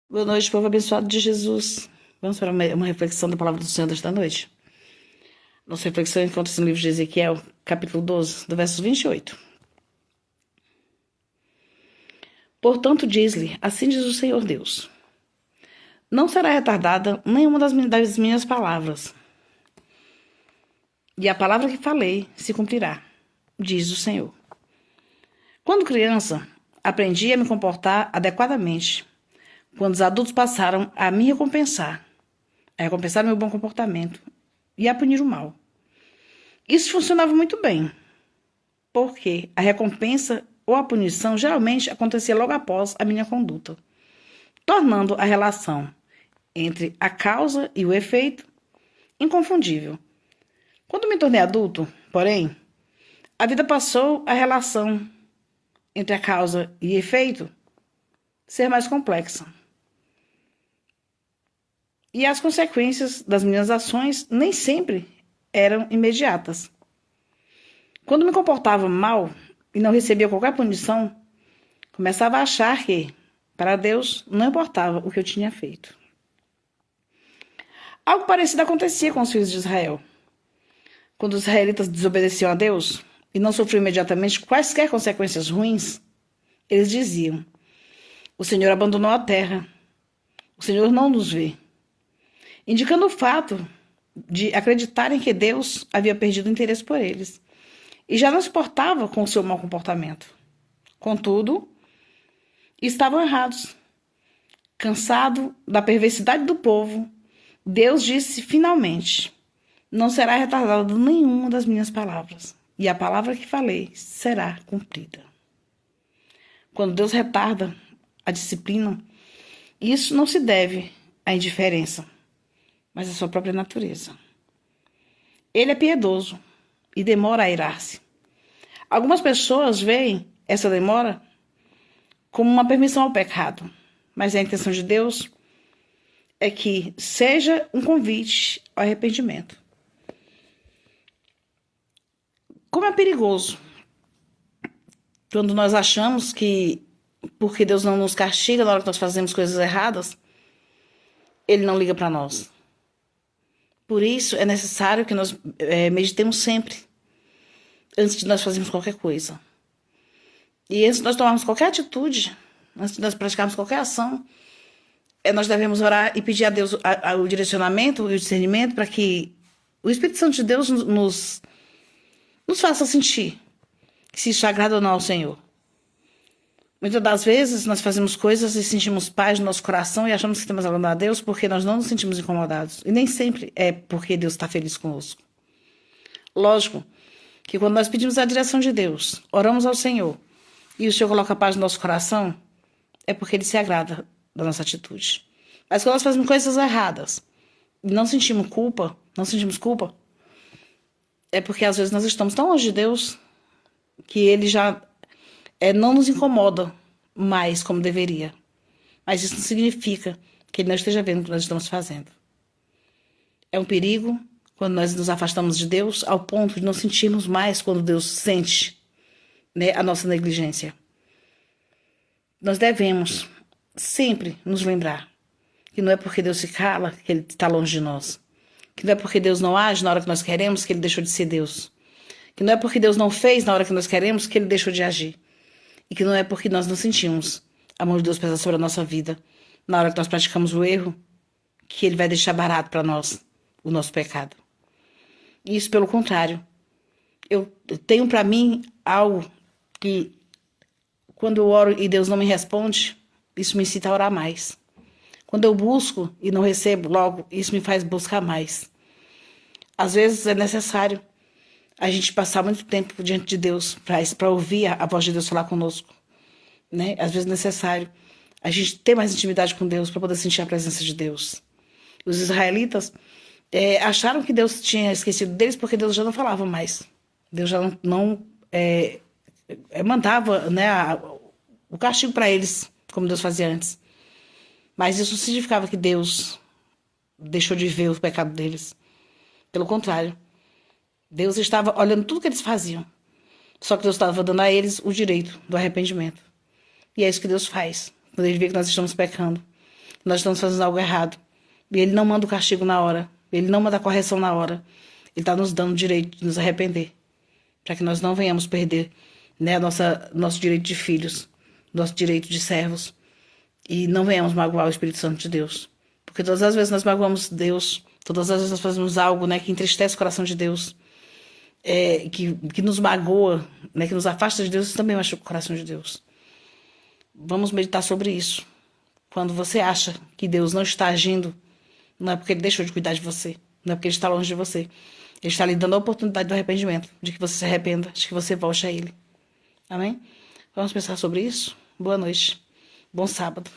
Boa noite, povo abençoado de Jesus. Vamos para uma reflexão da palavra do Senhor desta noite. Nossa reflexão encontra-se no livro de Ezequiel, capítulo 12, do verso 28. Portanto, diz-lhe, assim diz o Senhor Deus: não será retardada nenhuma das minhas palavras, e a palavra que falei se cumprirá, diz o Senhor. Quando criança, aprendi a me comportar adequadamente. Quando os adultos passaram a me recompensar, meu bom comportamento e a punir o mal. Isso funcionava muito bem, porque a recompensa ou a punição geralmente acontecia logo após a minha conduta, tornando a relação entre a causa e o efeito inconfundível. Quando me tornei adulto, porém, a vida passou a relação entre a causa e efeito ser mais complexa. E as consequências das minhas ações nem sempre eram imediatas. Quando me comportava mal e não recebia qualquer punição, começava a achar que, para Deus, não importava o que eu tinha feito. Algo parecido acontecia com os filhos de Israel. Quando os israelitas desobedeciam a Deus e não sofriam imediatamente quaisquer consequências ruins, eles diziam: o Senhor abandonou a terra, o Senhor não nos vê, indicando o fato de acreditarem que Deus havia perdido o interesse por eles e já não se portava com o seu mau comportamento. Contudo, estavam errados. Cansado da perversidade do povo, Deus disse finalmente: não será retardada nenhuma das minhas palavras, e a palavra que falei será cumprida. Quando Deus retarda a disciplina, isso não se deve à indiferença, mas à sua própria natureza. Ele é piedoso e demora a irar-se. Algumas pessoas veem essa demora como uma permissão ao pecado, mas a intenção de Deus é que seja um convite ao arrependimento. Como é perigoso quando nós achamos que, porque Deus não nos castiga na hora que nós fazemos coisas erradas, Ele não liga para nós. Por isso é necessário que nós meditemos sempre, antes de nós fazermos qualquer coisa. E antes de nós tomarmos qualquer atitude, antes de nós praticarmos qualquer ação, nós devemos orar e pedir a Deus o direcionamento e o discernimento para que o Espírito Santo de Deus nos faça sentir se isso agrada ou não ao Senhor. Muitas das vezes nós fazemos coisas e sentimos paz no nosso coração e achamos que estamos agradando a Deus porque nós não nos sentimos incomodados. E nem sempre é porque Deus está feliz conosco. Lógico que quando nós pedimos a direção de Deus, oramos ao Senhor e o Senhor coloca paz no nosso coração, é porque Ele se agrada da nossa atitude. Mas quando nós fazemos coisas erradas e não sentimos culpa, é porque às vezes nós estamos tão longe de Deus que Ele já não nos incomoda mais como deveria. Mas isso não significa que Ele não esteja vendo o que nós estamos fazendo. É um perigo quando nós nos afastamos de Deus ao ponto de não sentirmos mais quando Deus sente, a nossa negligência. Nós devemos sempre nos lembrar que não é porque Deus se cala que Ele está longe de nós. Que não é porque Deus não age na hora que nós queremos que Ele deixou de ser Deus. Que não é porque Deus não fez na hora que nós queremos que Ele deixou de agir. E que não é porque nós não sentimos a mão de Deus pesar sobre a nossa vida na hora que nós praticamos o erro que Ele vai deixar barato para nós o nosso pecado. Isso, pelo contrário. Eu tenho para mim algo que, quando eu oro e Deus não me responde, isso me incita a orar mais. Quando eu busco e não recebo logo, isso me faz buscar mais. Às vezes é necessário a gente passar muito tempo diante de Deus para ouvir a voz de Deus falar conosco. Às vezes é necessário a gente ter mais intimidade com Deus para poder sentir a presença de Deus. Os israelitas acharam que Deus tinha esquecido deles porque Deus já não falava mais. Deus já não mandava o castigo para eles, como Deus fazia antes. Mas isso não significava que Deus deixou de ver o pecado deles. Pelo contrário, Deus estava olhando tudo que eles faziam. Só que Deus estava dando a eles o direito do arrependimento. E é isso que Deus faz, quando Ele vê que nós estamos pecando. nós estamos fazendo algo errado. E Ele não manda o castigo na hora. Ele não manda a correção na hora. Ele está nos dando o direito de nos arrepender. Para que nós não venhamos perder, né, nosso direito de filhos, nosso direito de servos. E não venhamos magoar o Espírito Santo de Deus. Porque todas as vezes nós magoamos Deus, todas as vezes nós fazemos algo, né, que entristece o coração de Deus, que nos magoa, né, que nos afasta de Deus, isso também machuca o coração de Deus. Vamos meditar sobre isso. Quando você acha que Deus não está agindo, não é porque Ele deixou de cuidar de você, não é porque Ele está longe de você. Ele está lhe dando a oportunidade do arrependimento, de que você se arrependa, de que você volte a Ele. Amém? Vamos pensar sobre isso? Boa noite. Bom sábado.